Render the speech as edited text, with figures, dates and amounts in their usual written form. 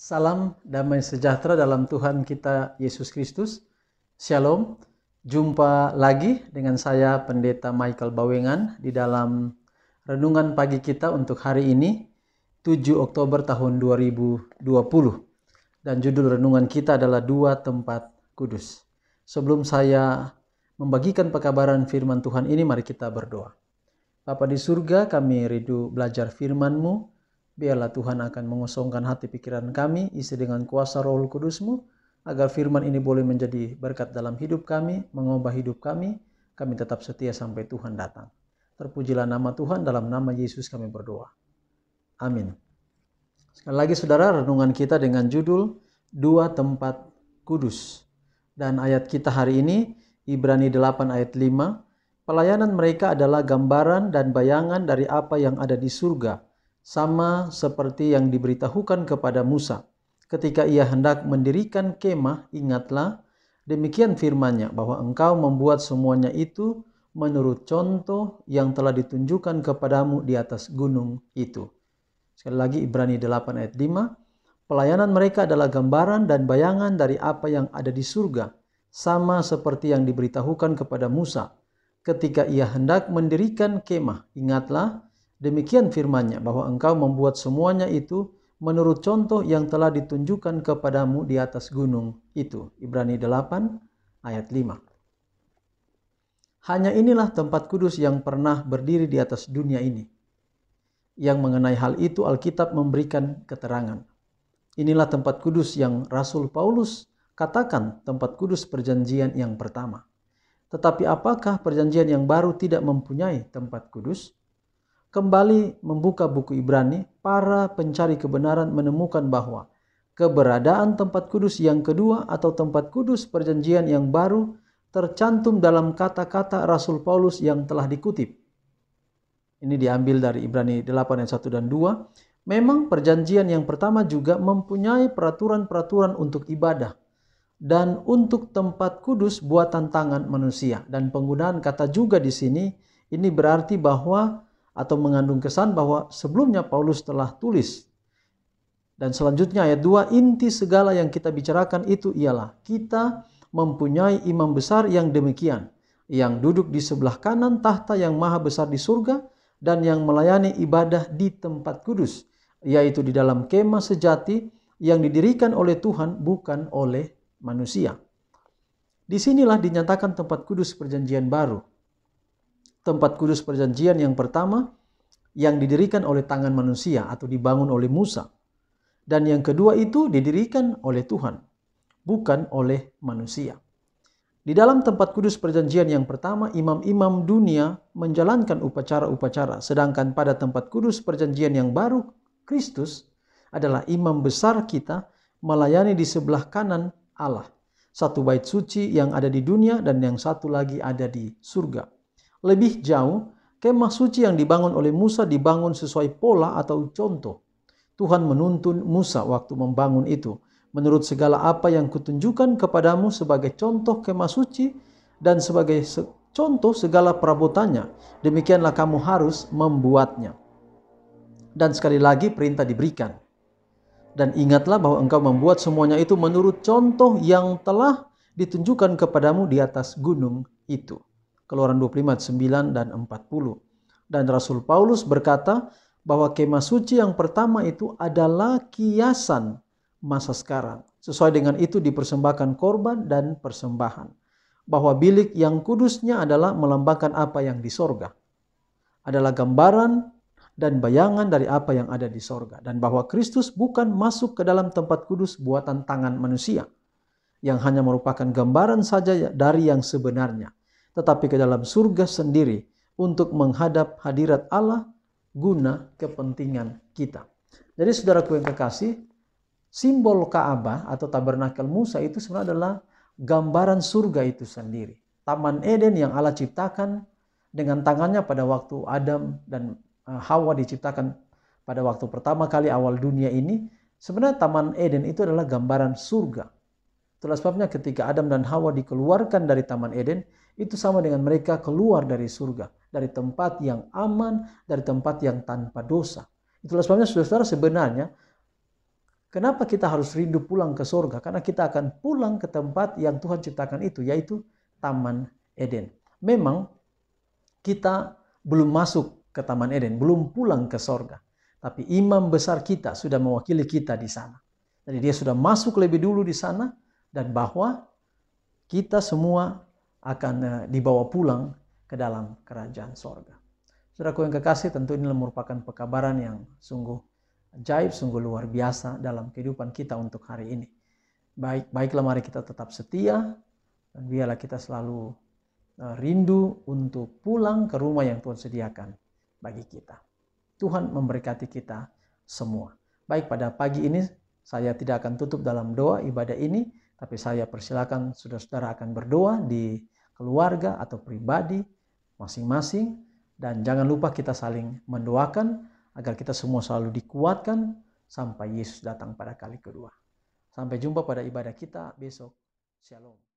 Salam damai sejahtera dalam Tuhan kita Yesus Kristus. Shalom. Jumpa lagi dengan saya Pendeta Michael Bawengan di dalam renungan pagi kita untuk hari ini 7 Oktober tahun 2020. Dan judul renungan kita adalah Dua Tempat Kudus. Sebelum saya membagikan pekabaran firman Tuhan ini, mari kita berdoa. Bapa di surga, kami rindu belajar firman-Mu. Biarlah Tuhan akan mengosongkan hati pikiran kami, isi dengan kuasa Roh Kudus-Mu, agar firman ini boleh menjadi berkat dalam hidup kami, mengubah hidup kami tetap setia sampai Tuhan datang. Terpujilah nama Tuhan, dalam nama Yesus kami berdoa. Amin. Sekali lagi saudara, renungan kita dengan judul Dua Tempat Kudus. Dan ayat kita hari ini, Ibrani 8 ayat 5, pelayanan mereka adalah gambaran dan bayangan dari apa yang ada di surga, sama seperti yang diberitahukan kepada Musa. Ketika ia hendak mendirikan kemah, ingatlah, demikian firman-Nya, bahwa engkau membuat semuanya itu menurut contoh yang telah ditunjukkan kepadamu di atas gunung itu. Sekali lagi Ibrani 8 ayat 5, pelayanan mereka adalah gambaran dan bayangan dari apa yang ada di surga, sama seperti yang diberitahukan kepada Musa. Ketika ia hendak mendirikan kemah, ingatlah, demikian firman-Nya, bahwa engkau membuat semuanya itu menurut contoh yang telah ditunjukkan kepadamu di atas gunung itu. Ibrani 8 ayat 5. Hanya inilah tempat kudus yang pernah berdiri di atas dunia ini. Yang mengenai hal itu Alkitab memberikan keterangan. Inilah tempat kudus yang Rasul Paulus katakan tempat kudus perjanjian yang pertama. Tetapi apakah perjanjian yang baru tidak mempunyai tempat kudus? Kembali membuka buku Ibrani, para pencari kebenaran menemukan bahwa keberadaan tempat kudus yang kedua atau tempat kudus perjanjian yang baru tercantum dalam kata-kata Rasul Paulus yang telah dikutip. Ini diambil dari Ibrani 8 ayat 1 dan 2. Memang perjanjian yang pertama juga mempunyai peraturan-peraturan untuk ibadah dan untuk tempat kudus buatan tangan manusia. Dan penggunaan kata juga di sini, ini berarti bahwa atau mengandung kesan bahwa sebelumnya Paulus telah tulis. Dan selanjutnya ayat 2, inti segala yang kita bicarakan itu ialah kita mempunyai imam besar yang demikian, yang duduk di sebelah kanan tahta yang maha besar di surga dan yang melayani ibadah di tempat kudus, yaitu di dalam kemah sejati yang didirikan oleh Tuhan, bukan oleh manusia. Disinilah dinyatakan tempat kudus perjanjian baru. Tempat kudus perjanjian yang pertama yang didirikan oleh tangan manusia atau dibangun oleh Musa. Dan yang kedua itu didirikan oleh Tuhan, bukan oleh manusia. Di dalam tempat kudus perjanjian yang pertama, imam-imam dunia menjalankan upacara-upacara. Sedangkan pada tempat kudus perjanjian yang baru, Kristus adalah imam besar kita melayani di sebelah kanan Allah. Satu bait suci yang ada di dunia dan yang satu lagi ada di surga. Lebih jauh, kemah suci yang dibangun oleh Musa dibangun sesuai pola atau contoh. Tuhan menuntun Musa waktu membangun itu. Menurut segala apa yang kutunjukkan kepadamu sebagai contoh kemah suci dan sebagai contoh segala perabotannya, demikianlah kamu harus membuatnya. Dan sekali lagi perintah diberikan. Dan ingatlah bahwa engkau membuat semuanya itu menurut contoh yang telah ditunjukkan kepadamu di atas gunung itu. Keluaran 25 ayat 9 dan 40. Dan Rasul Paulus berkata bahwa kemah suci yang pertama itu adalah kiasan masa sekarang. Sesuai dengan itu dipersembahkan korban dan persembahan. Bahwa bilik yang kudusnya adalah melambangkan apa yang di sorga. Adalah gambaran dan bayangan dari apa yang ada di sorga. Dan bahwa Kristus bukan masuk ke dalam tempat kudus buatan tangan manusia, yang hanya merupakan gambaran saja dari yang sebenarnya, tetapi ke dalam surga sendiri untuk menghadap hadirat Allah guna kepentingan kita. Jadi saudaraku yang kekasih, simbol Ka'bah atau tabernakel Musa itu sebenarnya adalah gambaran surga itu sendiri. Taman Eden yang Allah ciptakan dengan tangannya pada waktu Adam dan Hawa diciptakan pada waktu pertama kali awal dunia ini. Sebenarnya Taman Eden itu adalah gambaran surga. Itulah sebabnya ketika Adam dan Hawa dikeluarkan dari Taman Eden, itu sama dengan mereka keluar dari surga, dari tempat yang aman, dari tempat yang tanpa dosa. Itulah sebabnya saudara sebenarnya Kenapa kita harus rindu pulang ke surga? Karena kita akan pulang ke tempat yang Tuhan ciptakan itu, yaitu Taman Eden. Memang kita belum masuk ke Taman Eden, belum pulang ke surga. Tapi imam besar kita sudah mewakili kita di sana. Jadi dia sudah masuk lebih dulu di sana, dan bahwa kita semua akan dibawa pulang ke dalam kerajaan surga. Saudaraku yang kekasih, tentu ini merupakan pekabaran yang sungguh ajaib, sungguh luar biasa dalam kehidupan kita untuk hari ini. Baiklah mari kita tetap setia, dan biarlah kita selalu rindu untuk pulang ke rumah yang Tuhan sediakan bagi kita. Tuhan memberkati kita semua. Baik, pada pagi ini saya tidak akan tutup dalam doa ibadah ini, tapi saya persilakan saudara-saudara akan berdoa di keluarga atau pribadi masing-masing, dan jangan lupa kita saling mendoakan agar kita semua selalu dikuatkan sampai Yesus datang pada kali kedua. Sampai jumpa pada ibadah kita besok. Shalom.